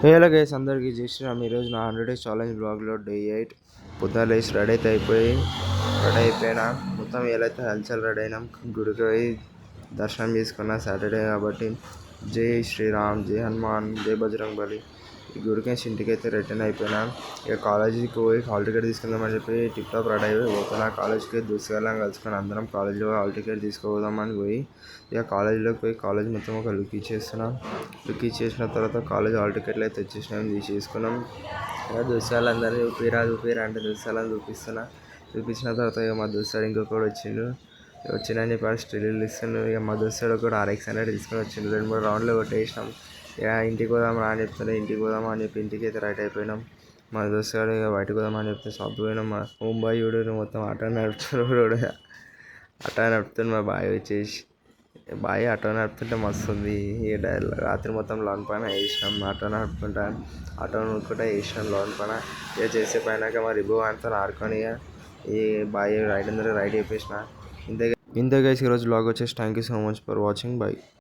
Hello guys, అందరికీ జై శ్రీరామ్. ఈరోజు నా 100 డేస్ ఛాలెంజ్ బ్లాగ్లో డే 8 పొద్దున్న లేచి రెడీ అయిపోయినా. మొత్తం ఎలా అయితే హల్చల్ రెడీ అయినాం. గుడికి పోయి దర్శనం చేసుకున్నా. సాటర్డే కాబట్టి జై శ్రీరామ్, జై హనుమాన్, జై బజరంగ్ బలి. ఈ గుడికి ఇంటికి అయితే రిటర్న్ అయిపోయినా. ఇక కాలేజీకి పోయి హాల్ టికెట్ తీసుకుందామని చెప్పి టిప్ టాప్ రెడీ అయిపోయి పోతున్నా. కాలేజ్కి దోస్తుగాళ్ళం కలుసుకొని అందరం కాలేజీలో హాల్ టికెట్ తీసుకుపోదామని పోయి ఇక కాలేజీలోకి పోయి కాలేజ్ మొత్తం ఒక లుక్ ఇచ్చేస్తున్నాం. లుక్ ఇచ్చేసిన తర్వాత కాలేజ్ హాల్ టికెట్లు అయితే తెచ్చేసినాం, తీసుకున్నాం. ఇక దోస్తుగాళ్ళందరూ చూపిరా అంటే దోస్తుగాళ్ళని చూపించిన తర్వాత ఇక మా దోస్తుగాడు ఇంకొకటి వచ్చిందని చెప్పి స్టిల్ ఇస్తున్నాను. ఇక మా దోస్తుగాడు కూడా RX అనేది తీసుకొని వచ్చిండు. 2-3 రౌండ్లు కొట్టేసినాం. ఇక ఇంటికి పోదామా అని చెప్తాను. ఇంటికి పోదామా అని చెప్పి ఇంటికి అయితే రైట్ అయిపోయినాం. మా దోస్తుగాడు ఇక బయటకు పోదామని చెప్తే షాప్కి పోయినాం. మా ముంబై మొత్తం ఆటో నడుపుతున్నాడు మా బాయ్ వచ్చేసి. బాయ్ ఆటో నడుపుతుంటే మస్తు ఉంది. రాత్రి మొత్తం లోన్ పైన వేసినాం. ఆటో నడుపుకుంటా వేసినాం లోన్ పైన. ఇక చేసే పైనాక మా రిబో అంతా ఆడుకొని ఈ బాయ్ రైడ్ అందరూ రైడ్ చేసేసిన. ఇంతే గైస్ ఈరోజు బ్లాగ్ వచ్చేసి. Thank you so much for watching. By.